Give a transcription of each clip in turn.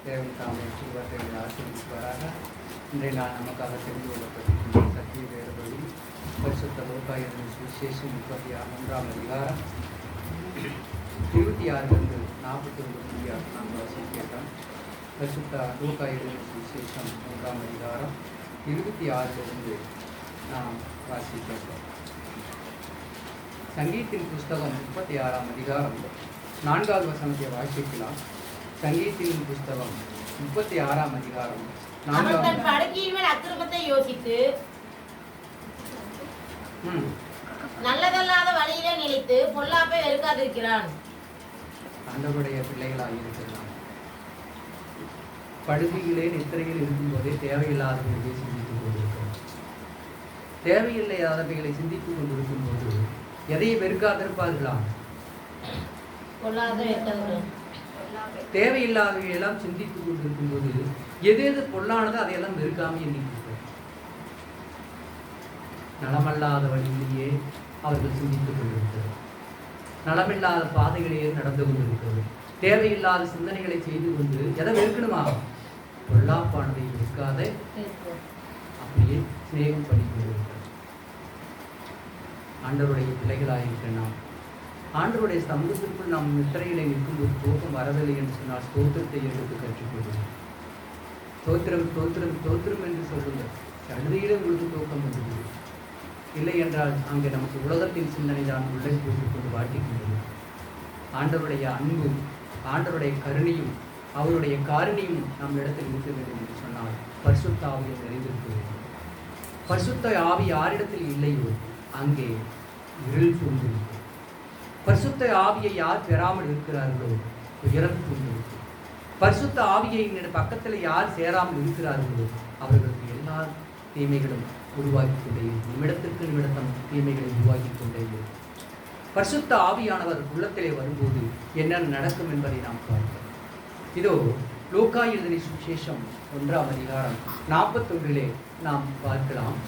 தேவன் தாமே இவர்களை ஆசீர்வதிப்பாராக. இன்றைய நாள் நமக்காக தெரிந்து கொள்ளப்பட்டிருக்கின்ற சத்திய வேறுபடி பரிசுத்த லூக்கா எழுதின சுவிசேஷம் 31ஆம் அதிகாரம் 26 49 நாம் வாசிக்கிறோம். பரிசுத்த லூக்கா எழுதின சுவிசேஷம் 1ஆம் அதிகாரம் 26 நாம் வாசிக்கிறோம். சங்கீதத்தின் புஸ்தகம் 36ஆம் அதிகாரம் 4வது வசனத்தை வாசிக்கலாம். சங்கீதத்தின் புஸ்தகம் 36ஆம் அதிகாரம் 4வது படுக்கையின் மேல் அக்கிரமத்தை யோசித்து நல்லதல்லாத வழியிலே நிலைத்து பொல்லாப்பை வெறுக்காதிருக்கிறான். ஆண்டவருடைய பிள்ளைகளாக இருக்கிறான். படுகையிலே நித்திரையில் இருக்கும்போதே தேவையில்லாதவைகளை சிந்தித்துக் கொண்டிருக்கிறோம். தேவையில்லாதவைகளை சிந்தித்துக் கொண்டிருக்கும் போது எதை வெறுக்காதிருப்பார்களாம்? தேவையில்லாதவையெல்லாம் சிந்தித்துக் கொண்டிருக்கும் போது எது எது பொல்லானதோ அதையெல்லாம் வெறுக்காமல் எண்ணிக்கொண்டிருக்கிறோம். நலமல்லாத வழியிலேயே அவர்கள் சிந்தித்துக் கொண்டிருக்கிறது. நலமில்லாத பாதைகளையே நடந்து கொண்டிருக்கிறது. தேவையில்லாத சிந்தனைகளை செய்து கொண்டு எதை வெறுக்கணுமா? பொல்லாப்பானதை வெறுக்காத அப்படியே சிநேகம் பண்ணி கொண்டிருக்கிறது. ஆண்டவருடைய பிள்ளைகளாக இருக்கிற நாம் ஆண்டவருடைய சமூகத்திற்குள் நாம் நித்திரையிலே நிற்கும்போது தூக்கம் வரவில்லை என்று சொன்னால் ஸ்தோத்திரத்தை எடுத்து கற்றுக்கொள்ளுங்கள். தோத்திரம் தோத்திரம் தோத்திரம் என்று சொல்லுங்கள். கழுதையிலே உங்களுக்கு தூக்கம் வந்தது இல்லை என்றால் அங்கே நமக்கு உலகத்தின் சிந்தனை தான் உள்ளே போட்டுக்கொண்டு வாட்டிக்கொண்டது. ஆண்டவருடைய அன்பும் ஆண்டவருடைய கருணையும் அவருடைய காரணியும் நம் இடத்தில் இருக்க வேண்டும் என்று சொன்னால் பரிசுத்த ஆவியை நிறைந்திருக்க வேண்டும். பரிசுத்த ஆவி யாரிடத்தில் இல்லையோ அங்கே இருள் சூழ்ந்திருக்கும். பரிசுத்த ஆவியை யார் பெறாமல் இருக்கிறார்களோ உயரம் சூழ்ந்திருக்கும். பரிசுத்த ஆவியை பக்கத்தில் யார் சேராமல் இருக்கிறார்களோ அவர்களுக்கு எல்லா தீமைகளும் உருவாக்கி கொண்டே இருக்கும். நிமிடத்திற்கு நிமிடம் தீமைகளை உருவாக்கி கொண்டே இருக்கும். பரிசுத்த ஆவியானவர் உள்ளத்திலே வரும்போது என்ன நடக்கும் என்பதை நாம் பார்க்கிறோம். இதோ லூக்கா எழுதின சுவிசேஷம் 1ஆம் அதிகாரம் 41 நாம் பார்க்கலாம்.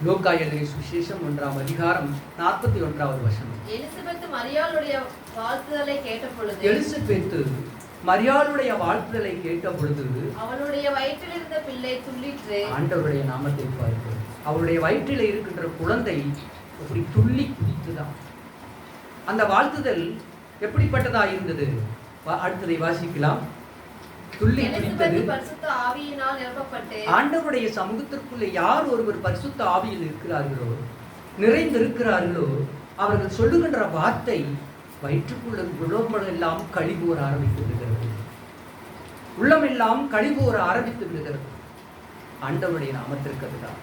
லூக்கா எழுதின சுவிசேஷம் 1ஆம் அதிகாரம் 41வது வசனம். எலிசபெத் மரியாளுடைய வாழ்த்துதலை கேட்டபொழுது அவளுடைய வயிற்றில் இருந்த பிள்ளை துள்ளிற்று. ஆண்டவருடைய நாமத்தை பார்க்கிறோம். அவருடைய வயிற்றில் இருக்கின்ற குழந்தை அப்படி துள்ளி குதித்துதான். அந்த வாழ்த்துதல் எப்படிப்பட்டதா இருந்தது? அடுத்ததை வாசிக்கலாம். துள்ளி குதித்தது. ஆண்டவருடைய சமூகத்திற்குள்ளே யார் ஒருவர் பரிசுத்த ஆவியில் இருக்கிறார்களோ நிறைந்திருக்கிறார்களோ அவர்கள் சொல்லுகின்ற வார்த்தை வயிற்றுக்குள்ள உள்ளமெல்லாம் கழிபோர ஆரம்பித்து விடுகிறது. உள்ளமெல்லாம் கழிபோர ஆரம்பித்து விடுகிறது. ஆண்டவருடைய நாமத்திற்கு அதுதான்.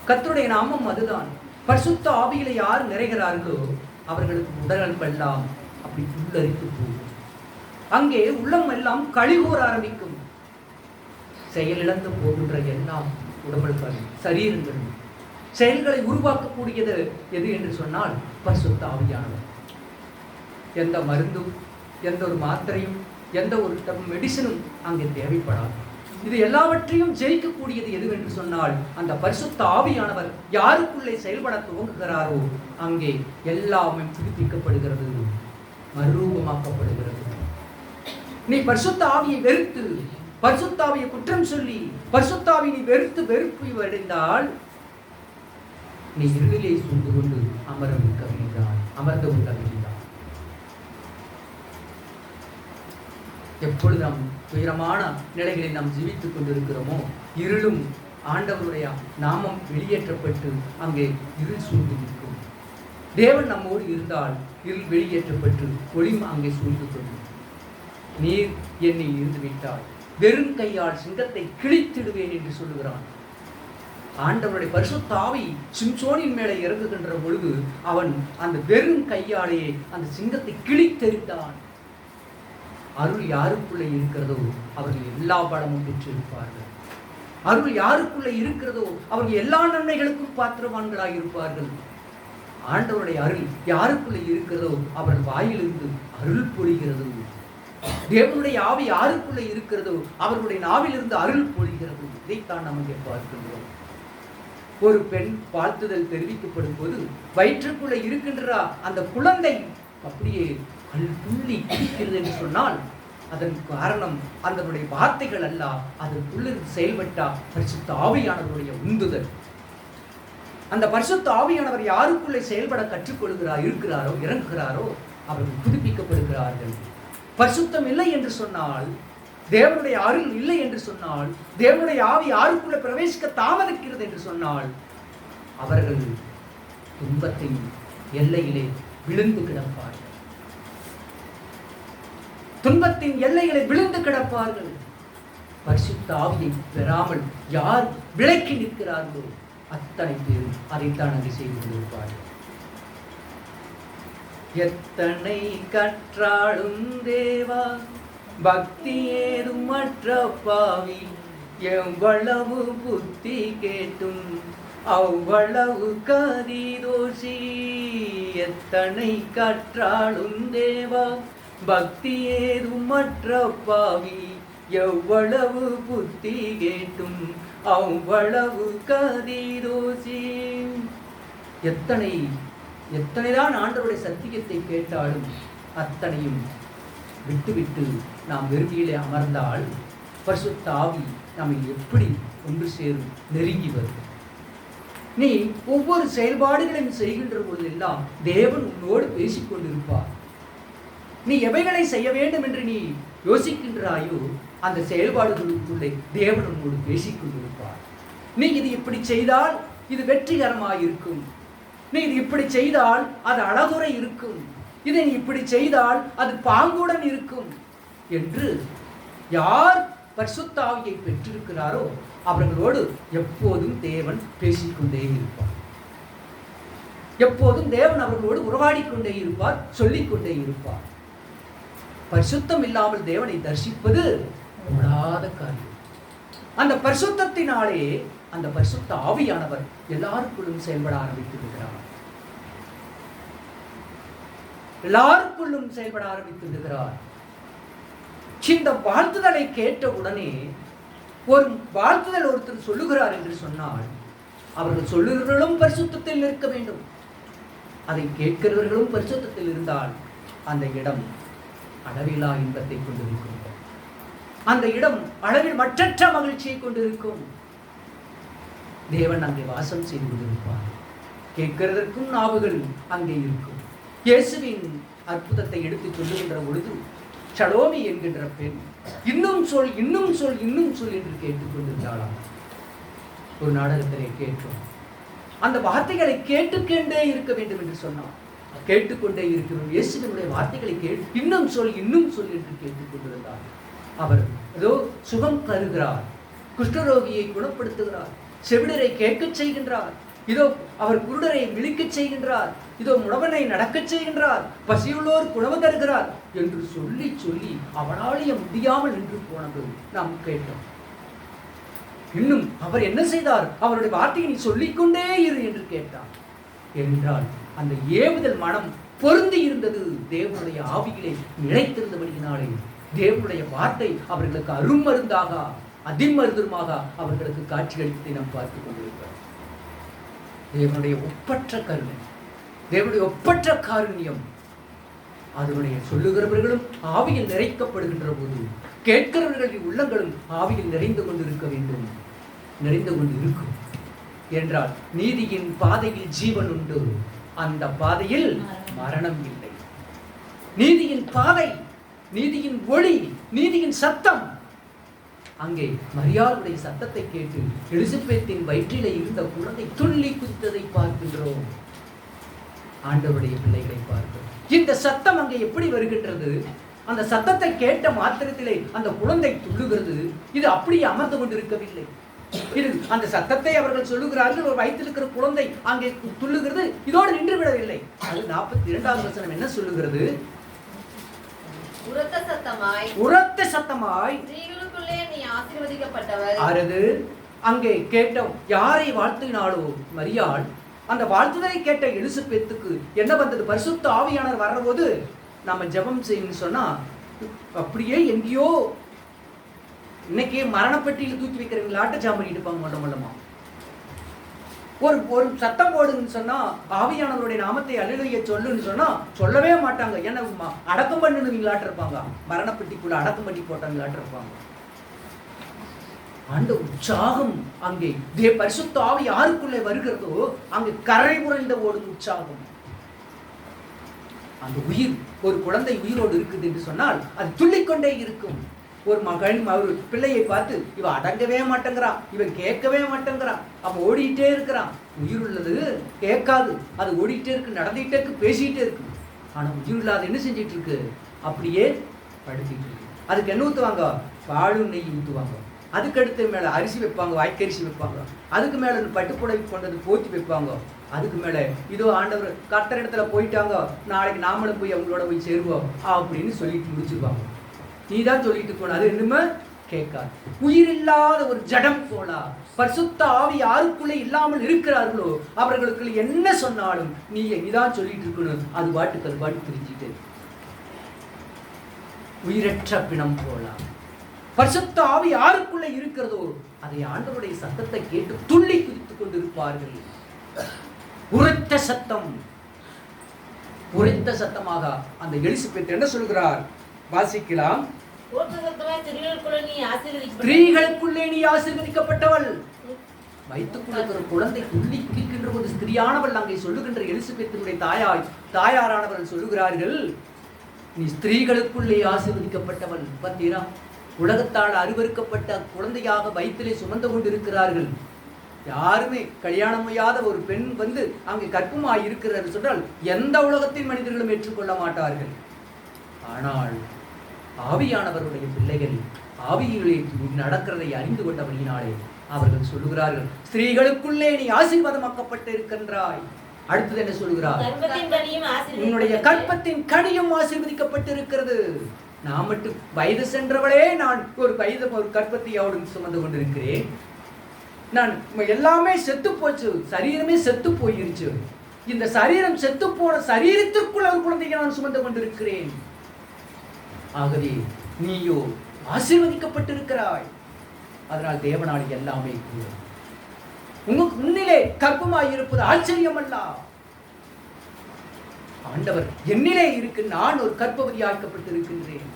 கர்த்தருடைய நாமம் அதுதான். பரிசுத்த ஆவியில யார் நிறைகிறார்களோ அவர்களுக்கு உடலெல்லாம் அப்படி உள்ளரித்து போகும். அங்கே உள்ளம் எல்லாம் கழிவோர ஆரம்பிக்கும். செயலிழந்து போகின்ற எல்லாம் உடம்புகள் சரீரங்களும் செயல்களை உருவாக்கக்கூடியது எது என்று சொன்னால் பரிசுத்த ஆவியானவர். எந்த மருந்தும் எந்த ஒரு மாத்திரையும் எந்த ஒரு மெடிசனும் அங்கே தேவைப்படாது. இது எல்லாவற்றையும் ஜெயிக்கக்கூடியது எதுவென்று சொன்னால் அந்த பரிசுத்த ஆவியானவர் யாருக்குள்ளே செயல்பட துவங்குகிறாரோ அங்கே எல்லாமே புதுப்பிக்கப்படுகிறது, மறுரூபமாக்கப்படுகிறது. நீ பரிசுத்த ஆவியை வெறுத்து பரிசுத்த ஆவியை குற்றம் சொல்லி பரிசுத்த ஆவியை நீ வெறுத்து வெறுப்பு அடைந்தால் நீ இருளிலே சூழ்ந்து கொண்டு அமர்ந்து கொள்ள வேண்டாம். எப்பொழுது நாம் துயரமான நிலைகளில் நாம் ஜீவித்துக் கொண்டிருக்கிறோமோ இருளும் ஆண்டவருடைய நாமம் வெளியேற்றப்பட்டு அங்கே இருள் சூழ்ந்து நிற்கும். தேவன் நம்மோடு இருந்தால் இருள் வெளியேற்றப்பட்டு ஒளி அங்கே சூழ்ந்து கொள்ளும். நீர் என்னை இருந்து விட்டால் வெறும் கையால் சிங்கத்தை கிழித்திடுவேன் என்று சொல்லுகிறான். ஆண்டவருடைய பரிசுத்த ஆவி சிம்சோனின் மேலே இறங்குகின்ற பொழுது அவன் அந்த வெறும் கையாலேயே அந்த சிங்கத்தை கிழித்தெறிந்தான். அருள் யாருக்குள்ளே இருக்கிறதோ அவர்கள் எல்லா பலமும் பெற்றிருப்பார்கள். அருள் யாருக்குள்ளே இருக்கிறதோ அவர்கள் எல்லா நன்மைகளுக்கும் பாத்திரவான்களாக இருப்பார்கள். ஆண்டவருடைய அருள் யாருக்குள்ளே இருக்கிறதோ அவர்கள் வாயிலிருந்து அருள் பொழிகிறது. தேவனுடைய ஆவி யாருக்குள்ளே இருக்கிறதோ அவர்களுடைய நாவிலிருந்து அருள் பொழிகிறது. இதைத்தான் நாம் இங்கே பார்க்கின்றோம். ஒரு பெண் வாழ்த்துதல் தெரிவிக்கப்படும் போது வயிற்றுக்குள்ளே இருக்கின்ற அந்த குழந்தை அப்படியே துள்ளி குதிக்கிறது என்று சொன்னால் அதன் காரணம் அதனுடைய வார்த்தைகள் அல்ல, அதற்குள்ளிருந்து செயல்பட்ட பரிசுத்த ஆவியானவருடைய உந்துதல். அந்த பரிசுத்த ஆவியானவர் யாருக்குள்ளே செயல்பட இருக்கிறாரோ இறங்குகிறாரோ அவர்கள் புதுப்பிக்கப்படுகிறார்கள். பரிசுத்தம் இல்லை என்று சொன்னால், தேவனுடைய அருள் இல்லை என்று சொன்னால், தேவனுடைய ஆவி யாருக்குள்ள பிரவேசிக்க தாமதிக்கிறது என்று சொன்னால், அவர்கள் துன்பத்தின் எல்லையிலே விழுந்து கிடப்பார்கள். துன்பத்தின் எல்லைகளை விழுந்து கிடப்பார்கள். பரிசுத்த ஆவியை பெறாமல் யார் விலக்கி நிற்கிறார்களோ அத்தனை பேரும் அதைத்தான் அங்கே செய்து கொண்டிருப்பார்கள். எத்தனை கற்றாலும் தேவா பக்தி ஏதும் மற்ற பாவி, எவ்வளவு புத்தி கேட்டும் அவ்வளவு கதிதோஷி. எத்தனை கற்றாலும் தேவா பக்தி ஏதும் மற்ற பாவி, எவ்வளவு புத்தி கேட்டும் அவ்வளவு கதிதோஷி. எத்தனைதான் ஆண்டவருடைய சத்தியத்தை கேட்டாலும் அத்தனையும் விட்டுவிட்டு நாம் வெறுமையிலே அமர்ந்தால் பரிசுத்த ஆவி நம்மை எப்படி ஒன்று சேரும், நெருங்கி வரும். நீ ஒவ்வொரு செயல்பாடுகளையும் செய்கின்ற பொழுதெல்லாம் தேவன் உன்னோடு பேசிக்கொண்டிருப்பார். நீ எவைகளை செய்ய வேண்டும் என்று நீ யோசிக்கின்றாயோ அந்த செயல்பாடுகளுக்குள்ளே தேவன் உன்னோடு பேசிக்கொண்டிருப்பார். நீ இது இப்படி செய்தால் இது வெற்றிகரமாயிருக்கும், நீ இது இப்படி செய்தால் அது அழகுறை இருக்கும், இதை நீ இப்படி செய்தால் அது பாங்குடன் இருக்கும் என்று யார் பரிசுத்த ஆவியை பெற்றிருக்கிறாரோ அவர்களோடு எப்போதும் தேவன் பேசிக்கொண்டே இருப்பார். எப்போதும் தேவன் அவர்களோடு உறவாடிக்கொண்டே இருப்பார், சொல்லிக்கொண்டே இருப்பார். பரிசுத்தம் இல்லாமல் தேவனை தரிசிப்பது கூடாத காரியம். அந்த பரிசுத்தத்தினாலே அந்த பரிசுத்த ஆவியானவர் எல்லாருக்குள்ளும் செயல்பட ஆரம்பித்து விடுகிறார். எல்லாருக்குள்ளும் செயல்பட ஆரம்பித்து விடுகிறார். இந்த வாழ்த்துதலை கேட்ட உடனே ஒரு வாழ்த்துதல் ஒருத்தர் சொல்லுகிறார் என்று சொன்னால் அவர்கள் சொல்லுகிறவர்களும் பரிசுத்தத்தில் இருக்க வேண்டும். அதை கேட்கிறவர்களும் பரிசுத்தத்தில் இருந்தால் அந்த இடம் அளவிலா இன்பத்தை கொண்டிருக்கும். அந்த இடம் அளவில் மற்றற்ற மகிழ்ச்சியை கொண்டிருக்கும். தேவன் அங்கே வாசம் செய்து கொண்டிருப்பார். கேட்கிறதற்கும் நாவுகள் அங்கே இருக்கும். இயேசுவின் அற்புதத்தை எடுத்து சொல்லுகின்ற பொழுது சலோமி என்கின்ற பெண் இன்னும் சொல் இன்னும் சொல் இன்னும் சொல் என்று கேட்டுக்கொண்டிருந்தாளாம். ஒரு நாடகத்திலே கேட்டோம். அந்த வார்த்தைகளை கேட்டுக்கொண்டே இருக்க வேண்டும் என்று சொன்னார். கேட்டுக்கொண்டே இருக்கிறோம். இயேசுவினுடைய வார்த்தைகளை இன்னும் சொல் இன்னும் சொல் என்று கேட்டுக்கொண்டிருந்தார். அவர் ஏதோ சுகம் தருகிறார், குஷ்டரோகியை குணப்படுத்துகிறார், செவிடரை கேட்கச் செய்கின்றார், இதோ அவர் குருடரை விழிக்கச் செய்கின்றார், இதோ முடவனை நடக்கச் செய்கின்றார், பசியுள்ளோர் உணவு தருகிறார் என்று சொல்லி சொல்லி அவனாலேயே முடியாமல் நின்று போனது நாம் கேட்டோம். இன்னும் அவர் என்ன செய்தார்? அவருடைய வார்த்தையை நீ சொல்லிக்கொண்டே இரு என்று கேட்டார். என்றால் அந்த ஏவுதல் மனம் பொருந்தி இருந்தது. தேவனுடைய ஆவியிலே நிலைத்திருந்தபடியினாலே தேவனுடைய வார்த்தை அவர்களுக்கு அருமருந்தாக அதிமருந்துமாக அவர்களுக்கு காட்சியளித்து நாம் பார்த்துக் கொண்டிருக்கிறோம். தேவனுடைய ஒப்பற்ற கருணை, தேவனுடைய ஒப்பற்ற காருண்யம், அதனுடைய சொல்லுகிறவர்களும் ஆவியில் நிறைக்கப்படுகின்ற போது கேட்கிறவர்களின் உள்ளங்களும் ஆவியில் நிறைந்து கொண்டிருக்க வேண்டும், நிறைந்து கொண்டு இருக்கும். என்றால் நீதியின் பாதையில் ஜீவன் உண்டு, அந்த பாதையில் மரணம் இல்லை. நீதியின் பாதை, நீதியின் ஒளி, நீதியின் சத்தம். அங்கே மரியாளுடைய சத்தத்தை கேட்டு எலிசபெத்தின் வயிற்றிலே இருந்த குழந்தை துள்ளி குதித்ததை பார்க்கின்றோம். ஆண்டவருடைய பிள்ளைகளை பார்க்கிறோம். இந்த சத்தம் அங்கே எப்படி வருகின்றது? அந்த சத்தத்தை கேட்ட மாத்திரத்திலே அந்த குழந்தை துள்ளுகிறது. இது அப்படியே அமர்ந்து கொண்டிருக்கவில்லை. இது அந்த சத்தத்தை அவர்கள் சொல்லுகிறார்கள், ஒரு வயிற்றில் இருக்கிற குழந்தை அங்கே துள்ளுகிறது, இதோடு நின்று விடவில்லை. அது 42வது வசனம் என்ன சொல்லுகிறது? உரத்த சத்தமாய் ஸ்திரீகளுக்குள்ளே நீ ஆசீர்வதிக்கப்பட்டவள். ஆறது அங்கே கேட்டோம். யாரை வாழ்த்தினாலோ மரியாள், அந்த வாழ்த்துதலை கேட்ட எலிசபெத்துக்கு என்ன வந்தது? பரிசுத்த ஆவியானவர் வர்றபோது நம்ம ஜெபம் செய்யணும்னு சொன்னா அப்படியே எங்கேயோ இன்னைக்கு மரணப்பட்டியில் தூக்கி வைக்கிறவங்களாட்ட ஜாம் பண்ணிட்டு இருப்பாங்க. மொல்லமா ஒரு ஒரு சத்தம் போடுன்னு சொன்னா ஆவியானவருடைய நாமத்தை அல்லேலூயா சொல்லுன்னு சொன்னா சொல்லவே மாட்டாங்க. ஏன்னா அடக்கம் பண்ணுவீங்களாட்டு இருப்பாங்க, மரணப்பெட்டிக்குள்ள அடக்கம் பண்ணி போட்டாங்களாட்டு இருப்பாங்க. அந்த உற்சாகம் அங்கே பரிசுத்த ஆவி யாருக்குள்ளே வருகிறதோ அங்கே கரை புரண்ட ஓடும் உற்சாகம். அந்த உயிர், ஒரு குழந்தை உயிரோடு இருக்குது என்று சொன்னால் அது துள்ளிக்கொண்டே இருக்கும். ஒரு மகன் ஒரு பிள்ளையை பார்த்து இவன் அடங்கவே மாட்டேங்கிறான், இவன் கேட்கவே மாட்டேங்கிறான், அவன் ஓடிட்டே இருக்கிறான். உயிர் உள்ளது கேட்காது, அது ஓடிட்டே இருக்கு, நடந்துகிட்டே இருக்கு, பேசிக்கிட்டே இருக்கு. ஆனா உயிர் இல்லாத என்ன செஞ்சிட்டு இருக்கு? அப்படியே படுத்திட்டு இருக்கு. அதுக்கு என்ன ஊற்றுவாங்க? பாலும் நெய் ஊற்றுவாங்க. அதுக்கடுத்து மேலே அரிசி வைப்பாங்க, வாய்க்கரிசி வைப்பாங்க. அதுக்கு மேலே பட்டுப்புடவை கொண்டது போத்தி வைப்பாங்க. அதுக்கு மேலே இதோ ஆண்டவர் கர்த்தர் இடத்துல போயிட்டாங்க, நாளைக்கு நாமளும் போய் அவங்களோட போய் சேருவோம் அப்படின்னு சொல்லிட்டு முடிச்சிருவாங்க. நீ தான் சொல்லிட்டு போன, அது இன்னுமே கேட்காது. உயிர் இல்லாத ஒரு ஜடம் போலா பரிசுத்த ஆவி யாருக்குள்ளே இல்லாமல் இருக்கிறார்களோ அவர்களுக்கு என்ன சொன்னாலும் நீதான் சொல்லிட்டு இருக்கணும். அது பாட்டு தெரிஞ்சுட்டு உயிரற்ற பிணம் போலா பரிசுத்த ஆவி யாருக்குள்ளே இருக்கிறதோ அதை ஆண்டவருடைய சத்தத்தை கேட்டு துள்ளி குதித்துக் கொண்டிருப்பார்கள். உரத்த சத்தம், உரத்த சத்தமாக அந்த எலிசபெத் என்ன சொல்கிறார்? வாசிக்கலாம். ஸ்திரீகளுக்குள்ளே நீ ஆசீர்வதிக்கப்பட்டவள். வயிற்றுக்குள்ள ஒரு குழந்தை துள்ளி குதிக்கின்ற ஒரு ஸ்திரீயானவள் அங்கே சொல்லுகின்ற எலிசபெத்தினுடைய தாயாரானவர்கள் சொல்லுகிறார்கள், நீ ஸ்திரீகளுக்குள்ளே ஆசீர்வதிக்கப்பட்டவள். பத்தீரா, உலகத்தால் அருவருக்கப்பட்ட குழந்தையாக வயிற்றிலே சுமந்து கொண்டிருக்கிறார்கள். யாருமே கல்யாணம் செய்யாத ஒரு பெண் வந்து அங்கே கற்பமாய் இருக்கிறார் சொன்னால் எந்த உலகத்தின் மனிதர்களும் ஏற்றுக்கொள்ள மாட்டார்கள். ஆனால் ஆவியானவருடைய பிள்ளைகள் ஆவிகளில் நடக்கிறதை அறிந்து கொண்டபடியினாலே அவர்கள் சொல்லுகிறார்கள், ஸ்திரீகளுக்குள்ளே நீ ஆசீர்வாதமாக்கப்பட்டு இருக்கின்றாய். அடுத்தது என்ன சொல்லுகிறார்? உன்னுடைய கற்பத்தின் கனியும் ஆசீர்வதிக்கப்பட்டு இருக்கிறது. நான் மட்டும் வயது சென்றவளே, நான் ஒரு கற்பத்தை அவளும் சுமந்து கொண்டிருக்கிறேன். நான் எல்லாமே செத்து போச்சு, சரீரமே செத்து போயிருச்சு. இந்த சரீரம் செத்து போன சரீரத்திற்குள் ஒரு குழந்தையை நான் சுமந்து கொண்டிருக்கிறேன். ஆகவே நீயோ ஆசீர்வதிக்கப்பட்டிருக்கிறாய். அதனால் தேவனால் எல்லாமே கூடும். உங்களுக்கு முன்னிலே கற்பமாய் இருப்பது ஆச்சரியம் அல்ல. ஆண்டவர் என்னிலே இருக்கு, நான் ஒரு கற்பவதி ஆக்கப்பட்டிருக்கின்றேன்.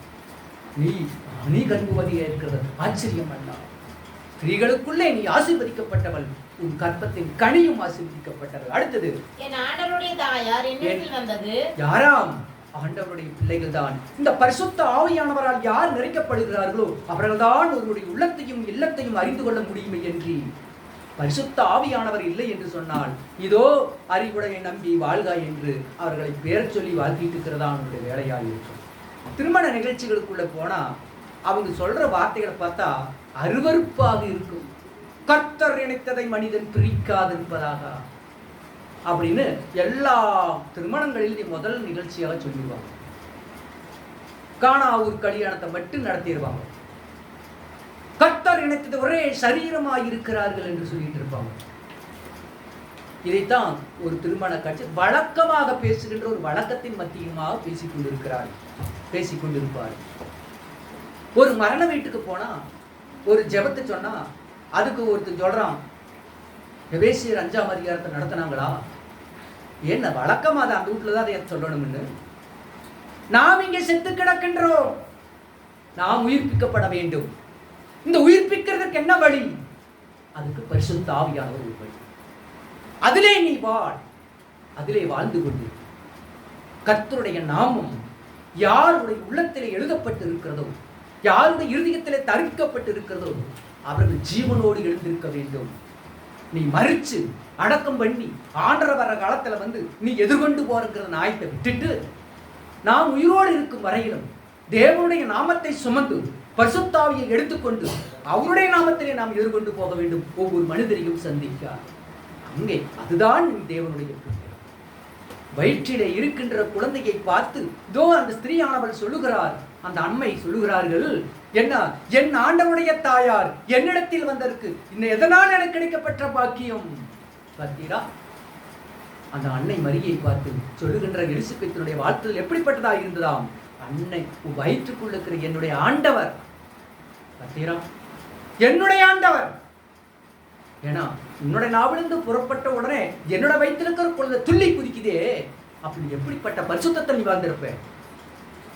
நீ கற்பவதியா இருக்கிறது ஆச்சரியம் அல்ல. ஸ்திரீகளுக்குள்ளே நீ ஆசீர்வதிக்கப்பட்டவள், உன் கற்பத்தின் கனியும் ஆசீர்வதிக்கப்பட்டவள். அடுத்தது, என் ஆண்டவருடைய தாயார் என்னிடத்தில் வந்தது. யாராம்? ஆண்டவருடைய பிள்ளைகள் தான். இந்த பரிசுத்த ஆவியானவரால் யார் நிறைக்கப்படுகிறார்களோ அவர்கள்தான் ஒருவருடைய உள்ளத்தையும் இல்லத்தையும் அறிந்து கொள்ள முடியுமே என்று. பரிசுத்த ஆவியானவர் இல்லை என்று சொன்னால் இதோ அறிவுடைய நம்பி வாழ்க என்று அவர்களை பேர் சொல்லி வாழ்த்திட்டு இருக்கிறதா அவனுடைய வேலையாக இருக்கும். திருமண நிகழ்ச்சிகளுக்குள்ள போனா அவங்க சொல்ற வார்த்தைகளை பார்த்தா அருவருப்பாக இருக்கும். கர்த்தர் நினைத்ததை மனிதன் பிரிக்காதிருப்பதாக அப்படின்னு எல்லா திருமணங்களில் முதல் நிகழ்ச்சியாக சொல்லிடுவாங்க. காணாவூர் கல்யாணத்தை மட்டும் நடத்திடுவாங்க. கர்த்தர் இணைத்தது ஒரே சரீரமாய் இருக்கிறார்கள் என்று சொல்லிட்டு இருப்பாங்க. இதைத்தான் ஒரு திருமண காட்சி வழக்கமாக பேசுகின்ற ஒரு வழக்கத்தின் மத்தியமாக பேசிக்கொண்டிருப்பார். ஒரு மரண வீட்டுக்கு போனா ஒரு ஜெபத்தை சொன்னா அதுக்கு ஒருத்தர் சொல்றான், எபேசியர் 5ஆம் அதிகாரத்தை நடத்தினாங்களா? என்ன வழக்கமா அந்த வீட்டுலதான் அதை சொல்லணும்னு. நாம் இங்கே செத்து கிடக்கின்றோம், நாம் உயிர்ப்பிக்கப்பட வேண்டும். இந்த உயிர்ப்பிக்கிறதுக்கு என்ன வழி? அதுக்கு பரிசுத்த ஆவியானவர் ஒரு வழி. அதிலே நீ வாழ், அதிலே வாழ்ந்து கொண்டு கர்த்தருடைய நாமம் யாருடைய உள்ளத்திலே எழுதப்பட்டு இருக்கிறதோ, யாருடைய இருதயத்திலே தரிக்கப்பட்டு இருக்கிறதோ அவர்கள் ஜீவனோடு எழுந்திருக்க வேண்டும். நீ மறிச்சு அடக்கம் பண்ணி ஆண்டவர் வர காலத்துல வந்து நீ எதிர்கொண்டு போறங்கிற நாயத்தை விட்டுட்டு நாம் உயிரோடு இருக்கும் வரையிலும் தேவனுடைய நாமத்தை சுமந்து பரிசுத்த ஆவியை எடுத்துக்கொண்டு அவருடைய நாமத்திலே நாம் எதிர்கொண்டு போக வேண்டும். ஒவ்வொரு மனிதரையும் சந்திக்க அங்கே அதுதான் தேவனுடைய வயிற்றிலே இருக்கின்ற குழந்தையை பார்த்து இதோ அந்த ஸ்திரீயானவள் சொல்லுகிறார், அந்த அம்மை சொல்லுகிறார்கள், என்ன என் ஆண்டவருடைய தாயார் என்னிடத்தில் வந்திருக்கு, இன்னும் எதனால் எனக்கு கிடைக்கப்பட்ட பாக்கியம். பார்த்தீரா, அந்த அன்னை மரியை பார்த்து சொல்லுகின்ற எலிசபெத்தினுடைய வாழ்த்துதல் எப்படிப்பட்டதாக இருந்ததாம். அன்னை வயிற்றுக்குள்ள இருக்கிற என்னுடைய ஆண்டவர், பார்த்தீரா, என்னுடைய ஆண்டவர். ஏன்னா உன்னோட நாவிலிருந்து புறப்பட்ட உடனே என்னோட வயிற்றில் இருக்கிற குழந்தை துள்ளி குதிக்குதே. அப்படி எப்படிப்பட்ட பரிசுத்தத்தை நீ வாழ்ந்திருப்ப?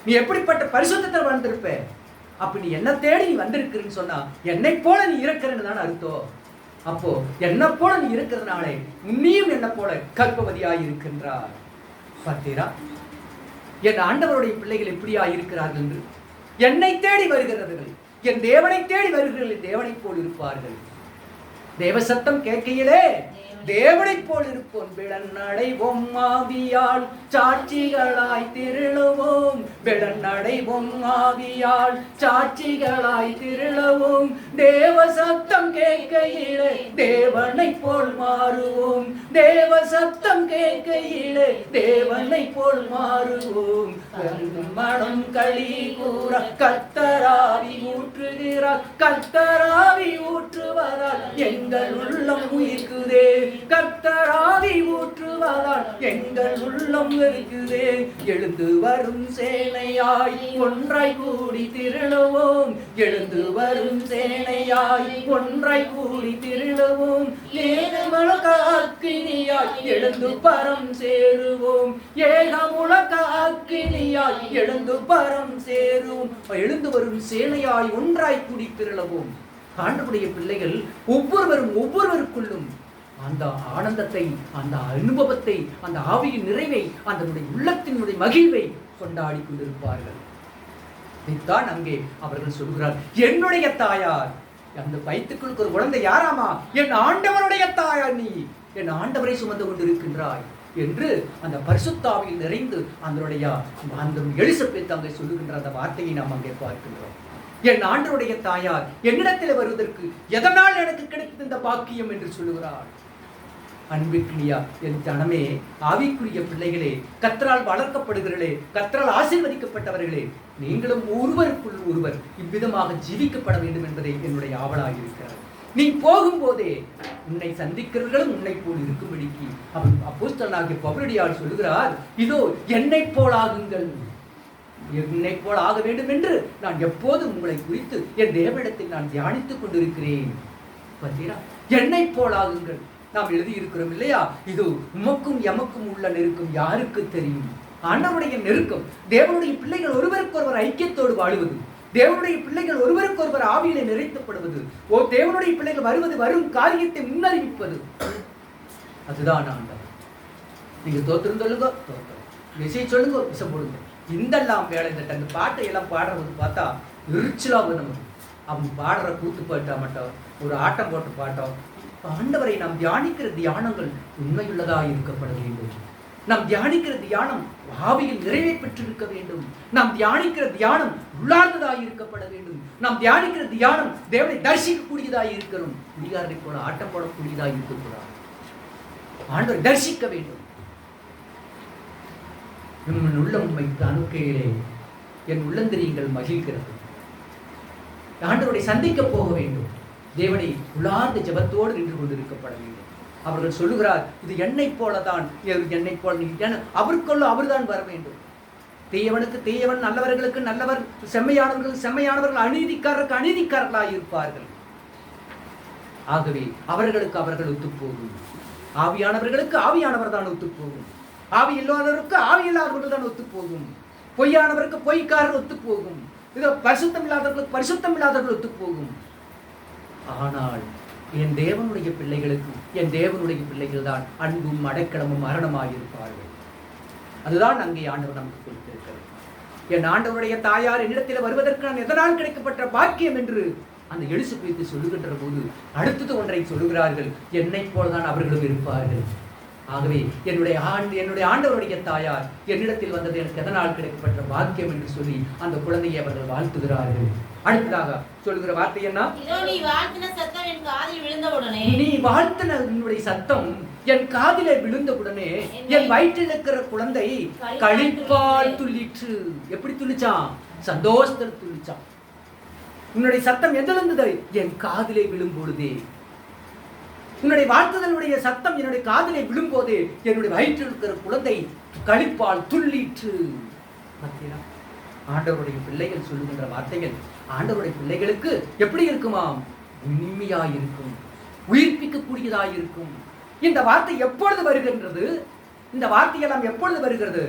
நீ எப்படிப்பட்ட பரிசுத்தத்தை வாழ்ந்திருப்ப? அப்ப நீ என்ன தேடி நீ வந்திருக்கிறன்னு சொன்னா என்னை போல நீ இருக்கிறன்னு தான் அர்த்தம். அப்போ என்ன போல நீ இருக்கிறதுனாலே உன்னையும் என்ன போல கர்ப்பவதியாய் இருக்கின்றார். பார்த்தீரா என் ஆண்டவருடைய பிள்ளைகள் எப்படியா இருக்கிறார்கள் என்று. என்னை தேடி வருகிறவர்கள், என் தேவனை தேடி வருகிறவர்கள் தேவனை போல் இருப்பார்கள். தேவ சத்தம் கேட்கையிலே தேவனை போல் இருப்போம். விளநடைவோம் ஆவியால் சாட்சிகளாய் திரளுவோம். விளநடைவோம் ஆவியால் சாட்சிகளாய் திரளுவோம். தேவ சத்தம் கேட்கையிலே தேவனை போல் மாறுவோம். தேவ சத்தம் கேட்கையிலே தேவனை போல் மாறுவோம். மனம் களி கூற கர்த்தராவி ஊற்றுகிறார். கர்த்தராவி ஊற்றுவதால் எங்கள் உள்ளம் உயிர்க்குதே. கர்த்தராவி ஊற்றுவதால் எங்கள் உள்ளம் இருக்குதே. எழுந்து வரும் சேனையாய் ஒன்றாய் கூடி திரளுவோம். எழுந்து வரும் சேனையாய் ஒன்றாய் கூடி திரளுவோம். ஏகமுழக்க அக்கினியாய் எழுந்து பரம் சேருவோம். ஏகமுழக்க அக்கினியாய் எழுந்து பரம் சேருவோம். எழுந்து வரும் சேனையாய் ஒன்றாய் கூடி திரளுவோம். ஆண்டவருடைய பிள்ளைகள் ஒவ்வொருவருக்குள்ளும் அந்த ஆனந்தத்தை, அந்த அனுபவத்தை, அந்த ஆவியின் நிறைவை, அந்த உள்ளத்தினுடைய மகிழ்வை கொண்டாடி கொண்டிருப்பார்கள். இதைத்தான் அங்கே அவர்கள் சொல்கிறார், என்னுடைய தாயார். அந்த வயிற்றுக்குள் ஒரு குழந்தை யாராமா? என் ஆண்டவருடைய தாயார் நீ, என் ஆண்டவரை சுமந்து கொண்டிருக்கின்றாய் என்று அந்த பரிசுத்தாவியில் நிறைந்து அந்த எலிசபெத் அங்கே சொல்லுகின்ற அந்த வார்த்தையை நாம் அங்கே பார்க்கின்றோம். என் ஆண்டவருடைய தாயார் என்னிடத்தில் வருவதற்கு எதனால் எனக்கு கிடைத்தது இந்த பாக்கியம் என்று சொல்லுகிறார். அன்பிற்கினியா என் தனமே, ஆவிக்குரிய பிள்ளைகளே, கர்த்தரால் வளர்க்கப்படுகிறே, கர்த்தரால் ஆசீர்வதிக்கப்பட்டவர்களே, நீங்களும் ஒருவருக்குள் ஒருவர் இவ்விதமாக ஜீவிக்கப்பட வேண்டும் என்பதை என்னுடைய ஆவலாக இருக்கிறது. நீ போகும்போதே உன்னை சந்திக்கிறவர்களும் உன்னை போல் இருக்கும்படிக்கு அவன் அப்போஸ்தலனாகிய பவுலடியார் சொல்லுகிறார், இதோ என்னை போலாகுங்கள், என்னை போல் ஆக வேண்டும் என்று நான் எப்போதும் உங்களை குறித்து என் தேவனிடத்தில் நான் தியானித்துக் கொண்டிருக்கிறேன். பார்த்தீரா, என்னை போலாகுங்கள் நாம் எழுதியிருக்கிறோம் இல்லையா? இது உமக்கும் எமக்கும் உள்ள நெருக்கம் யாருக்கு தெரியும்? ஆண்டவருடைய நெருக்கம், தேவனுடைய பிள்ளைகள் ஒருவருக்கு ஒருவர் ஐக்கியத்தோடு வாழுவது, தேவனுடைய பிள்ளைகள் ஒருவருக்கு ஒருவர் ஆவியிலே நிறைக்கப்படுவது, தேவனுடைய பிள்ளைகள் வருவது வரும் காரியத்தை முன்னறிவிப்பது, அதுதான் ஆண்டவர். நீங்க தோத்திரம் சொல்லுங்க, தோத்திரம் விசை சொல்லுங்க, விசை போடுங்க. இந்தெல்லாம் வேலை இந்த பாட்டை எல்லாம் பாடுறது பார்த்தா எரிச்சலாக நமக்கு. அவன் பாடுற கூத்து பாட்டா மட்டும், ஒரு ஆட்டம் போட்டு பாட்டோம். ஆண்டவரை நாம் தியானிக்கிற தியானங்கள் உண்மையுள்ளதாக இருக்கப்பட வேண்டும். நாம் தியானிக்கிற தியானம் ஆவியில் நிறைவை பெற்றிருக்க வேண்டும். நாம் தியானிக்கிற தியானம் உள்ளார்ந்ததாக இருக்கப்பட வேண்டும். நாம் தியானிக்கிற தியானம் தேவனை தரிசிக்கக்கூடியதாக இருக்கணும். குடிகாரனை போல ஆட்டம் போடக்கூடியதாக இருக்கக்கூடாது. ஆண்டவரை தரிசிக்க வேண்டும். என் உள்ளம் வைத்த அணுக்கையிலே என் உள்ளந்திரியங்கள் மகிழ்கிறது. ஆண்டவரை சந்திக்க போக வேண்டும். தேவனை உள்ளார்ந்த ஜெபத்தோடு நின்று கொண்டிருக்கப்பட வேண்டும். அவர்கள் சொல்லுகிறார், இது என்னை போலதான், என்னை போல அவருக்குள்ள அவர்தான் வர வேண்டும். தீயவனுக்கு தீயவன், நல்லவர்களுக்கு நல்லவர், செம்மையானவர்கள் செம்மையானவர்கள், அநீதிக்காரருக்கு அநீதிக்காரர்களாக இருப்பார்கள். ஆகவே அவர்களுக்கு அவர்கள் ஒத்துப்போகும். ஆவியானவர்களுக்கு ஆவியானவர் தான் ஒத்துப்போகும். ஆவி இல்லாதவருக்கு ஆவி இல்லாதவர்கள் தான் ஒத்துப்போகும். பொய்யானவருக்கு பொய்க்காரர் ஒத்துப்போகும். இதோ பரிசுத்தம் இல்லாதவர்களுக்கு பரிசுத்தம் இல்லாதவர்கள் ஒத்துப்போகும். ஆனால் என் தேவனுடைய பிள்ளைகளுக்கு, என் தேவனுடைய பிள்ளைகள் தான் அன்பும் அடைக்கலமும் மரணமாக இருப்பார்கள். அதுதான் அங்கே ஆண்டவர் நமக்கு கொடுத்திருக்கிறது. என் ஆண்டவருடைய தாயார் என்னிடத்தில் வருவதற்கு நான் எதனால் கிடைக்கப்பட்ட பாக்கியம் என்று அந்த எலிசபெத் சொல்லுகின்ற போது அடுத்தது ஒன்றை சொல்லுகிறார்கள், என்னை போலதான் அவர்களும் இருப்பார்கள். ஆகவே என்னுடைய ஆண்டவருடைய தாயார் என்னிடத்தில் வந்தது எனக்கு எதனால் கிடைக்கப்பட்ட பாக்கியம் என்று சொல்லி அந்த குழந்தையை அவர்கள் வாழ்த்துகிறார்கள். அடுத்ததாக சொல்லுகிற வார்த்தை என்ன? நீ வாழ்த்தின சத்தம் என் காதில் விழுந்தவுடனே, நீ வாழ்த்தின உன்னுடைய சத்தம் என் காதிலே விழுந்தவுடனே என் வயிற்றில் இருக்கிற குழந்தை களிப்பால் துள்ளிற்று. எப்படி துள்ளிச்சான்? சந்தோஷத்தில் துள்ளிச்சான். உன்னுடைய சத்தம் எதில் இருந்தது? என் காதிலே விழும் பொழுதே. உன்னுடைய வாழ்த்துதலுடைய சத்தம் என்னுடைய காதிலே விழும்போது என்னுடைய வயிற்றில் இருக்கிற குழந்தை களிப்பால் துள்ளிற்று. ஆண்டவருடைய பிள்ளைகள் சொல்லுகின்ற வார்த்தைகள் ஆண்டவருடைய பிள்ளைகளுக்கு எப்படி இருக்குமாம்? இனிமையாய் இருக்கும். உயிர்ப்பிக்கக்கூடியதாக இருக்கும். இந்த வார்த்தை எப்பொழுது வருகின்றது? இந்த வார்த்தையெல்லாம் எப்பொழுது வருகிறது?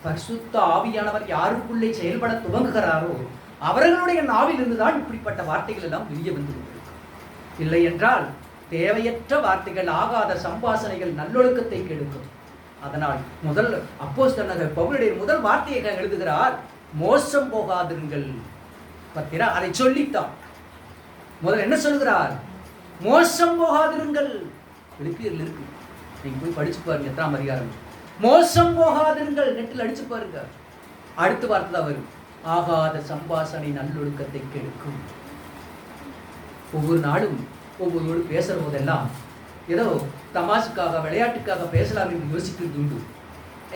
பரிசுத்த ஆவியானவர் யாருக்குள்ளே செயல்பட துவங்குகிறாரோ அவர்களுடைய நாவில் இருந்துதான் இப்படிப்பட்ட வார்த்தைகள் எல்லாம் வெளியே வந்து கொண்டிருக்கும். இல்லை என்றால் தேவையற்ற வார்த்தைகள், ஆகாத சம்பாசனைகள் நல்லொழுக்கத்தை கெடுக்கும். அதனால் முதல் அப்போஸ்தலனாகிய பவுலுடைய முதல் வார்த்தையை எழுதுகிறார், மோசம் போகாதிருங்கள். பத்திரா அதை சொல்லித்தான் முதல் என்ன சொல்கிறார்? மோசம் போகாதிருங்கள். எழுப்பியர்கள் இருக்கு, நீங்க போய் படிச்சு பாருங்க. எத்தனாம் அதிகாரம். மோசம் போகாதிருங்கள், நெட்டில் அடிச்சு பாருங்க. அடுத்த வார்த்தை தான் வரும், ஆகாத சம்பாசனை நல்லொழுக்கத்தை கெடுக்கும். ஒவ்வொரு நாளும் ஒவ்வொருவரோடு பேசுற போதெல்லாம் ஏதோ தமாசுக்காக விளையாட்டுக்காக பேசலாம் என்று யோசிக்கிறது உண்டு.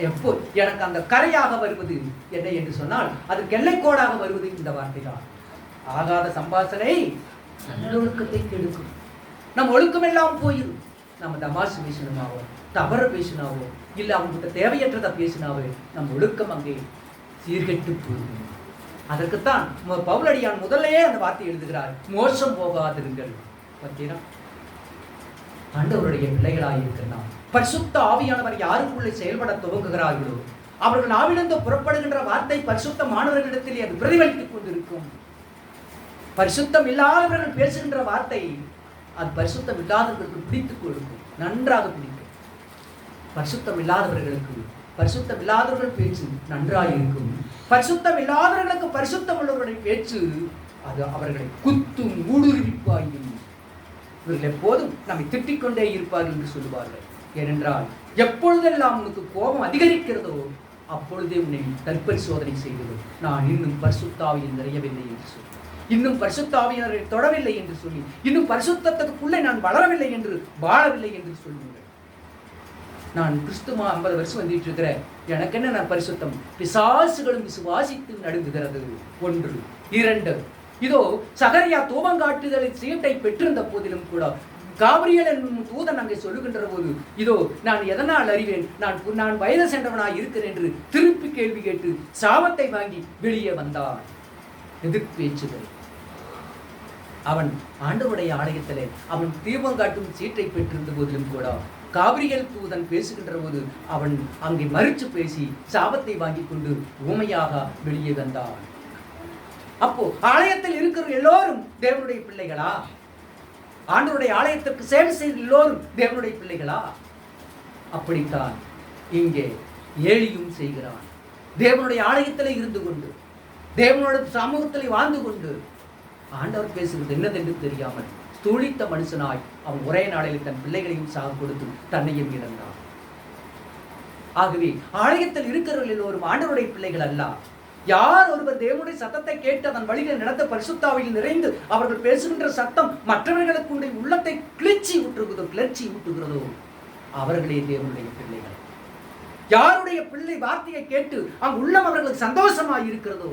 எப்போ எனக்கு அந்த கரையாக வருவது என்ன என்று சொன்னால் அதற்கு எல்லைக்கோடாக வருவது இந்த வார்த்தை தான். ஆகாத சம்பாசனை நல்லொழுக்கத்தை கெடுக்கும். நம் ஒழுக்கம் எல்லாம் போயிடும். நம்ம தமாசு பேசினாவோ, தவற பேசினாவோ, இல்லை அவங்ககிட்ட தேவையற்றதை பேசினாவோ நம் ஒழுக்கம் அங்கே சீர்கெட்டு போகும். அதற்குத்தான் பவுலடியான் முதல்லையே அந்த வார்த்தை எழுதுகிறார், மோசம் போகாதிருங்கள். பார்த்தீங்கன்னா ஆண்டவருடைய பிள்ளைகளாக இருக்கிறார். பரிசுத்த ஆவியானவர் யாருக்குள்ளே செயல்பட துவங்குகிறார்களோ அவர்கள் நாவிலிருந்து புறப்படுகின்ற வார்த்தை பரிசுத்த மாணவர்களிடத்திலே அது பிரதிபலித்துக் கொண்டிருக்கும். பரிசுத்தம் இல்லாதவர்கள் பேசுகின்ற வார்த்தை அது பரிசுத்தம் இல்லாதவர்களுக்கு பிடித்துக் கொடுக்கும், நன்றாக பிடிக்கும். பரிசுத்தம் இல்லாதவர்கள் பேச்சு நன்றாக இருக்கும். பரிசுத்தம் இல்லாதவர்களுக்கு பரிசுத்தம் உள்ளவர்களுடைய பேச்சு அது அவர்களை குத்தும், ஊடுருவிப்பாயும். இவர்கள் எப்போதும் நம்மை திட்டிக்கொண்டே இருப்பார்கள் என்று சொல்லுவார்கள். ஏனென்றால் எப்பொழுதெல்லாம் உனக்கு கோபம் அதிகரிக்கிறதோ அப்பொழுதே உன்னை தற்பரிசோதனை செய்வது. நான் இன்னும் பரிசுத்தாவியில் நிறையவில்லை என்று சொல்லி, இன்னும் பரிசுத்தாவியரை தொடவில்லை என்று சொல்லி, இன்னும் பரிசுத்தத்துக்குள்ளே நான் வளரவில்லை என்று வாழவில்லை என்று சொல்லுங்கள். நான் கிறிஸ்துவ 50 வருஷம் வந்துட்டு இருக்கிறேன், எனக்கு என்ன நான் பரிசுத்தம்? பிசாசுகளும் விசுவாசித்து நடுங்குகிறது. 1 2 இதோ சகரியா தூபங்காட்டுதலை சீட்டை பெற்றிருந்த போதிலும் கூட காபிரியேல் என்னும் தூதன் அங்கே சொல்லுகின்ற போது, இதோ நான் எதனால் அறிவேன், நான் வயது சென்றவனாய் இருக்கிறேன் என்று திருப்பி கேள்வி கேட்டு சாபத்தை வாங்கி வெளியே வந்தான். எதிர்பேச்சுகள். அவன் ஆண்டவருடைய ஆலயத்திலே அவன் தீபம் காட்டும் சீட்டை பெற்றிருந்த போதிலும் கூட காபிரியேல் தூதன் பேசுகின்ற போது அவன் அங்கே மறுச்சு பேசி சாபத்தை வாங்கி கொண்டு ஊமையாக வெளியே வந்தான். அப்போ ஆலயத்தில் இருக்கிற எல்லோரும் தேவனுடைய பிள்ளைகளா? ஆண்டவருடைய ஆலயத்திற்கு சேவை செய்த எல்லோரும் தேவனுடைய பிள்ளைகளா? அப்படித்தான் இங்கே ஏலியும் செய்கிறான். தேவனுடைய ஆலயத்திலே இருந்து கொண்டு, தேவனுடைய சமூகத்திலே வாழ்ந்து கொண்டு ஆண்டவர் பேசுகிறது என்னதென்று தெரியாமல் ஸ்தூலித்த மனுஷனாய் அவன் ஒரே நாளில் தன் பிள்ளைகளையும் சாக கொடுத்து தன்னையும் இழந்தான். ஆகவே ஆலயத்தில் இருக்கிறவர்கள் எல்லோரும் ஆண்டவருடைய பிள்ளைகள் அல்ல. யார் ஒருவர் தேவனுடைய சத்தத்தை கேட்டு அதன் வழியில் நடந்த பரிசுத்தாவில் நிறைந்து அவர்கள் பேசுகின்ற சத்தம் மற்றவர்களுக்கு உள்ளத்தை கிளர்ச்சி ஊட்டுகிறதோ அவர்களே தேவனுடைய பிள்ளைகள். யாருடைய பிள்ளை வார்த்தையை கேட்டு அங்கு உள்ளம் அவர்களுக்கு சந்தோஷமாய் இருக்கிறதோ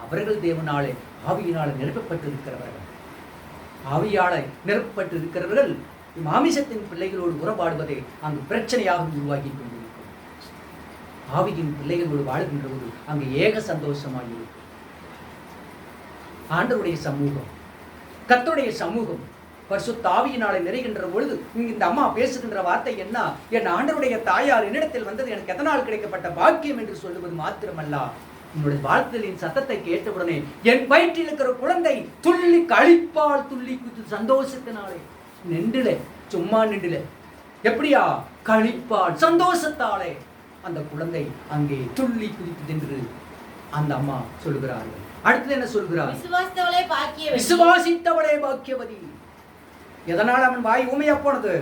அவர்கள் தேவனாலே ஆவியினாலே நிரப்பப்பட்டு இருக்கிறவர்கள். ஆவியாலே நிரப்பப்பட்டு இருக்கிறவர்கள் மாமிசத்தின் பிள்ளைகளோடு உறவாடுவதை அங்கு பிரச்சனையாக உருவாக்கி கொண்டிருக்கும். ஆவியின் பிள்ளைகளோடு வாழ்கின்ற போது அங்கு ஏக சந்தோஷமாக இருக்கும். ஆண்டவருடைய சமூகம், கர்த்தருடைய சமூகம் பரிசுத்த ஆவியினாலே நிறைகின்ற பொழுது இந்த அம்மா பேசுகின்ற வார்த்தை என்ன? என் ஆண்டவருடைய தாயார் என்னிடத்தில் வந்தது எனக்கு எதனால் கிடைக்கப்பட்ட பாக்கியம் என்று சொல்லுவது மாத்திரமல்ல, உன்னுடைய வாழ்த்துதலின் சத்தத்தை கேட்டவுடனே என் வயிற்றில் இருக்கிற குழந்தை துள்ளி கழிப்பால், துள்ளி குத்து சந்தோஷத்தினாலே. நின்றுல, சும்மா நின்றுல, எப்படியா? கழிப்பால், சந்தோஷத்தாலே அந்த குழந்தை அங்கே துள்ளி குதித்து என்று அந்த அம்மா சொல்கிறார்கள். அடுத்தது என்ன சொல்கிறார்? விசுவாசித்தவளே பாக்கியவதி. எதனால் அவன் வாய் ஊமையா போனது?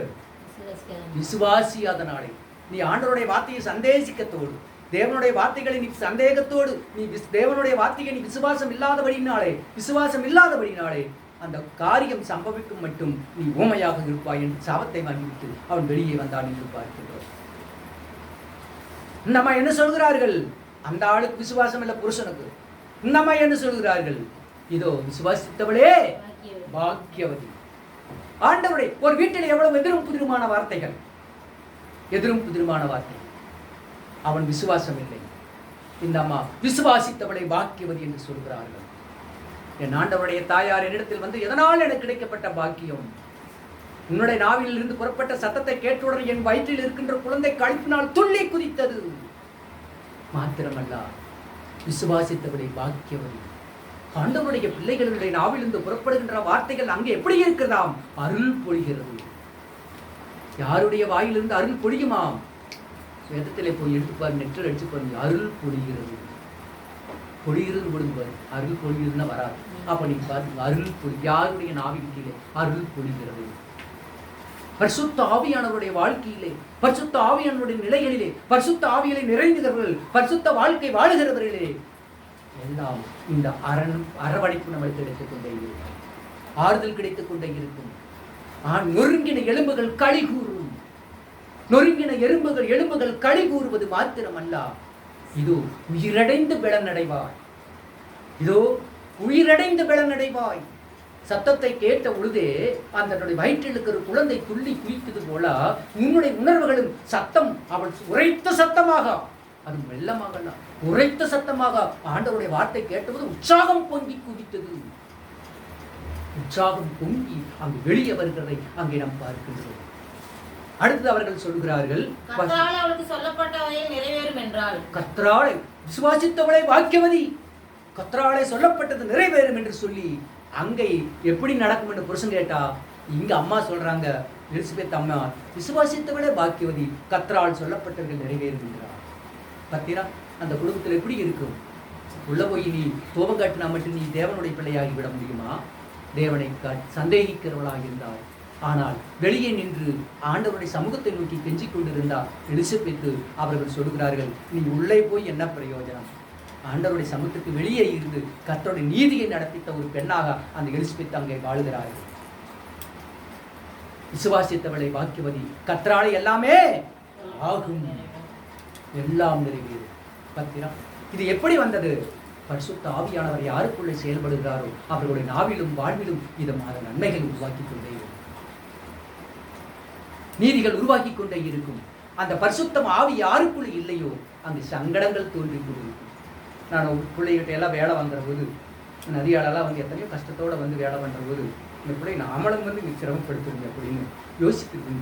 விசுவாசி. அதனாலே நீ ஆண்டவருடைய வார்த்தையை சந்தேசிக்கத்தோடு, தேவனுடைய வார்த்தைகளை நீ சந்தேகத்தோடு, நீ தேவனுடைய வார்த்தையை நீ விசுவாசம் இல்லாதபடினாலே அந்த காரியம் சம்பவிக்கும் மட்டும் நீ ஊமையாக இருப்பாய் என்று சாபத்தை வாங்கிவிட்டு அவன் வெளியே வந்தான் என்று பார்க்கின்றோம். நம்ம என்ன சொல்கிறார்கள்? அந்த ஆளுக்கு விசுவாசம் இல்லை, புருஷனுக்கு. நம்ம என்ன சொல்கிறார்கள்? இதோ விசுவாசித்தவளே பாக்கியவதி. ஆண்டவரே, ஒரு வீட்டில் எவ்வளவு எதிரும் புதிருமான வார்த்தைகள், அவன் விசுவாசம் இல்லை. இந்த அம்மா விசுவாசித்தவளை பாக்கியவதி என்று சொல்கிறார்கள். என் ஆண்டவருடைய தாயார் என்னிடத்தில் வந்து எதனால் எனக்கு கிடைக்கப்பட்ட பாக்கியம்? உன்னுடைய நாவில் இருந்து புறப்பட்ட சத்தத்தை கேட்டவுடன் என் வயிற்றில் இருக்கின்ற குழந்தை கழிப்பினால் துள்ளி குதித்தது. மாத்திரமல்ல, விசுவாசித்தவளை பாக்கியவதி. ஆண்டவருடைய பிள்ளைகளுடைய நாவிலிருந்து புறப்படுகின்ற வார்த்தைகள் அங்கே எப்படி இருக்கிறதாம்? அருள் பொழிகிறது. யாருடைய வாயிலிருந்து அருள் பொழியுமாம்? வேதத்திலே போய் எடுத்துப்பாரு, நெற்றில் அடிச்சுப்பாரு, அருள் பொழிகிறது. பொழிகிறது கொடுப்பாரு, அருள் பொழிகிறதுன்னா வராது. அப்ப நீ பாருங்க, அருள் பொழி, யாருடைய நாவின் கீழே அருள் பொழிகிறது? பரிசுத்த ஆவியானவருடைய வாழ்க்கையிலே, பரிசுத்த ஆவியானவருடைய நிலைகளிலே, பரிசுத்த ஆவியிலே நிறைந்தவர்கள், பரிசுத்த வாழ்க்கை வாழுகிறவர்களே எல்லாம் இந்த அரவணைப்பு நம்மளுக்கு கிடைத்துக் கொண்டே இருக்கும், ஆறுதல் கிடைத்துக் கொண்டே இருக்கும். நொறுங்கின எலும்புகள் களி கூறும். நொறுங்கின எலும்புகள் களி கூறுவது மாத்திரமல்ல, இதோ உயிரடைந்து பலனடைவாய். இதோ உயிரடைந்து பலனடைவாய். சத்தத்தை கேட்ட பொழுதே அந்த வயிற்றில் இருக்கிற குழந்தை துள்ளி குதித்தது போல உன்னுடைய உணர்வுகளும் சத்தம், அவள் உரைத்த சத்தமாக, அது மெல்லமாக உரைத்த சத்தமாக ஆண்டவருடைய வார்த்தை கேட்டபோது உற்சாகம் பொங்கி குதித்தது. உற்சாகம் பொங்கி அங்கு வெளியே வருகிறதை அங்கே நாம் பார்க்கின்றோம். அடுத்து அவர்கள் சொல்கிறார்கள், அவளுக்கு சொல்லப்பட்டவை நிறைவேறும் என்றால். கர்த்தராலே விசுவாசித்தவளை பாக்கியவதி, கர்த்தராலே சொல்லப்பட்டது நிறைவேறும் என்று சொல்லி அங்கே எப்படி நடக்கும் என்று புருஷன் கேட்டா, இங்க அம்மா சொல்றாங்க, எலிசபெத் அம்மா, விசுவாசித்தவளே பாக்கியவதி, கர்த்தரால் சொல்லப்பட்டவர்கள் நிறைவேறும் என்றார். பார்த்தீரா அந்த குடும்பத்தில் எப்படி இருக்கும்? உள்ள போய் நீ கோபம் காட்டினா மட்டும் நீ தேவனுடைய பிள்ளையாகி விட முடியுமா? தேவனை சந்தேகிக்கிறவளாக இருந்தார். ஆனால் வெளியே நின்று ஆண்டவருடைய சமூகத்தை நோக்கி கெஞ்சிக் கொண்டிருந்தார் எலிசபெத்து. அவர்கள் சொல்கிறார்கள், நீ உள்ளே போய் என்ன பிரயோஜனம்? ஆண்டவருடைய சமூகத்துக்கு வெளியே இருந்து கர்த்தருடைய நீதியை நடப்பித்த ஒரு பெண்ணாக அந்த எலிசபெத் அங்கே வாழுகிறார்கள். விசுவாசித்தவளை பாக்கியவதி, கர்த்தராலே எல்லாமே ஆகும், எல்லாம் நிறைவேறும். பார்த்தீரா இது எப்படி வந்தது? பரிசுத்த ஆவியானவர் யாருக்குள்ளே செயல்படுகிறாரோ அவர்களுடைய நாவிலும் வாழ்விலும் இதமான நன்மைகள் உருவாக்கி கொண்டே இருக்கும், நீதிகள் உருவாக்கி கொண்டே இருக்கும். அந்த பரிசுத்தம் ஆவி யாருக்குள்ளே இல்லையோ அங்கு சங்கடங்கள் தோன்றி கொண்டிருக்கும். நான் பிள்ளைகிட்ட எல்லாம் வேலை வாங்குற போது, நிறைய ஆளெல்லாம் வந்து எத்தனையோ கஷ்டத்தோடு வந்து வேலை பண்ணுற போது, இந்த பிள்ளை நாமளும் வந்து இங்கே சிரமப்படுத்துங்க அப்படின்னு யோசிச்சுட்டு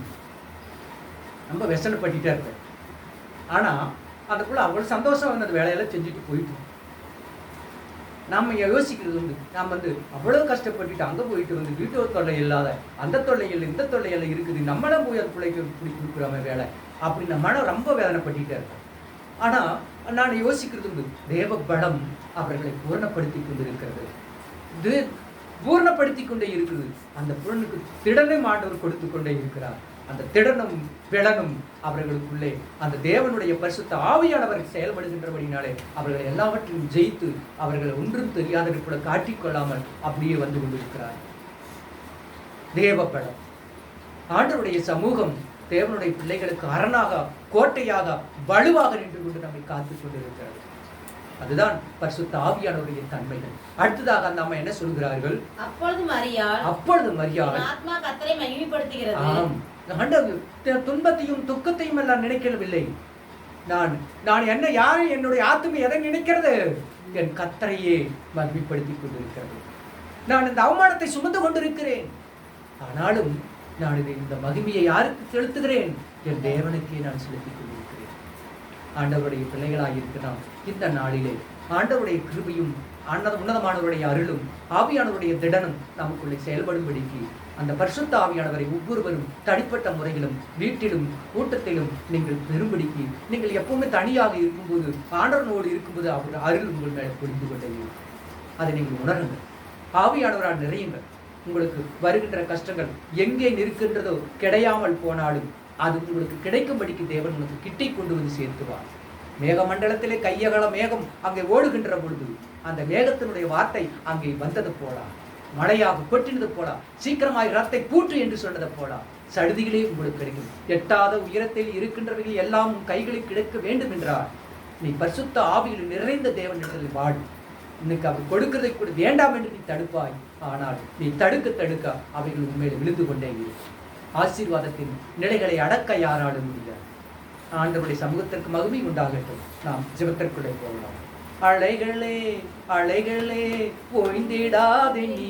ரொம்ப வெசனப்பட்டுட்டே இருப்பேன். ஆனால் அந்த பிள்ளை அவ்வளோ சந்தோஷம் வந்து அந்த வேலையெல்லாம் செஞ்சுட்டு போயிட்டு, நம்ம யோசிக்கிறது உண்டு, நாம் வந்து அவ்வளோ கஷ்டப்பட்டுட்டு அங்கே போயிட்டு வந்து வீட்டு தொல்லை இல்லாத அந்த தொல்லையில் இந்த தொல்லையெல்லாம் இருக்குது, நம்மளும் போய் அந்த பிள்ளைக்கு இப்படி கொடுக்குறாம வேலை அப்படின்னு மனம் ரொம்ப வேதனைப்பட்டுட்டே இருக்கேன். ஆனால் நான் யோசிக்கிறது உண்டு, தேவ பலம் அவர்களை பூரணப்படுத்தி கொண்டிருக்கிறது, இது பூர்ணப்படுத்தி கொண்டே இருக்குது. அந்த புலனுக்கு திடனும் ஆண்டவர் கொடுத்து கொண்டே இருக்கிறார். அந்த திடனும் பிளனும் அவர்களுக்குள்ளே அந்த தேவனுடைய பரிசுத்த ஆவியானவர் செயல்படுகின்றபடினாலே அவர்கள் எல்லாவற்றையும் ஜெயித்து அவர்கள் ஒன்றும் தெரியாததை கூட காட்டிக்கொள்ளாமல் அப்படியே வந்து கொண்டிருக்கிறார். தேவ பலம், ஆண்டவருடைய சமூகம் தேவனுடைய பிள்ளைகளுக்கு அரணாக, கோட்டையாக, வலுவாக நின்று கொண்டு நம்மை காத்துக் கொண்டிருக்கிறது. அதுதான் பரிசுத்த ஆவியானவருடைய தன்மைகள். அடுத்ததாக அந்த அம்மா என்ன சொல்கிறார்கள்? அப்பொழுது மரியாள் ஆத்மா கர்த்தரை மகிமைப்படுத்துகிறது. ஆம், ஆண்டவர் துன்பத்தையும் துக்கத்தையும் எல்லாம் நினைக்கவில்லை. நான் என்ன யாரை, என்னுடைய ஆத்மா எதை நினைக்கிறது? என் கர்த்தரையே மகிமைப்படுத்திக் கொண்டிருக்கிறது. நான் இந்த அவமானத்தை சுமந்து கொண்டிருக்கிறேன், ஆனாலும் நான் இந்த மகிமையை யாருக்கு செலுத்துகிறேன்? என் தேவனுக்கே நான் செலுத்திக் கொண்டிருக்கிறேன். ஆண்டவருடைய பிள்ளைகளாக இருக்கிறான். இந்த நாளிலே ஆண்டவருடைய கிருபையும் உன்னதமானவருடைய அருளும் ஆவியானவருடைய திடனும் நமக்குள்ளே செயல்படும்படிக்கு அந்த பரிசுத்த ஆவியானவரை ஒவ்வொருவரும் தனிப்பட்ட முறையிலும் வீட்டிலும் கூட்டத்திலும் நீங்கள் பெரும்படிக்கு, நீங்கள் எப்பவுமே தனியாக இருக்கும்போது ஆண்டவனோடு இருக்கும்போது அவருடைய அருள் உங்கள் மேலே பொழிந்து கொண்டே இருக்கும். அதை நீங்கள் உணருங்கள், ஆவியானவரால் நிறையுங்கள். உங்களுக்கு வருகின்ற கஷ்டங்கள் எங்கே நிற்கின்றதோ கிடையாமல் போனாலும் அது உங்களுக்கு கிடைக்கும்படிக்கு தேவன் உங்களுக்கு கிட்டை கொண்டு வந்து சேர்த்துவார். மேகமண்டலத்திலே கையகல மேகம் அங்கே ஓடுகின்ற பொழுது அந்த மேகத்தினுடைய வார்த்தை அங்கே வந்தது போல, மழையாக கொட்டினது போல, சீக்கிரமாய் ரத்தை பூற்று என்று சொன்னது போல சடுதிகளே உங்களுக்கு கிடைக்கும். எட்டாத உயரத்தில் இருக்கின்றவர்கள் எல்லாம் கைகளில் கிடைக்க வேண்டும் என்றார். நீ பரிசுத்த ஆவியில் நிறைந்த தேவனிடத்தில் வாடு. இன்னைக்கு அவர் கொடுக்கிறதை கூட வேண்டாம் என்று நீ தடுப்பாய், ஆனால் நீ தடுக்க அவைகள் உண்மையில் விழுந்து கொண்டே இருக்கும். ஆசீர்வாதத்தின் நிலைகளை அடக்க யாராலும் முடியாது. ஆண்டவருடைய சமூகத்திற்கு மகிமை உண்டாகட்டும். நாம் ஜெபத்திற்குள்ளே போகலாம். அலைகளே அலைகளே ஓய்ந்திடாதே நீ,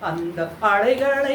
அந்த அலைகளை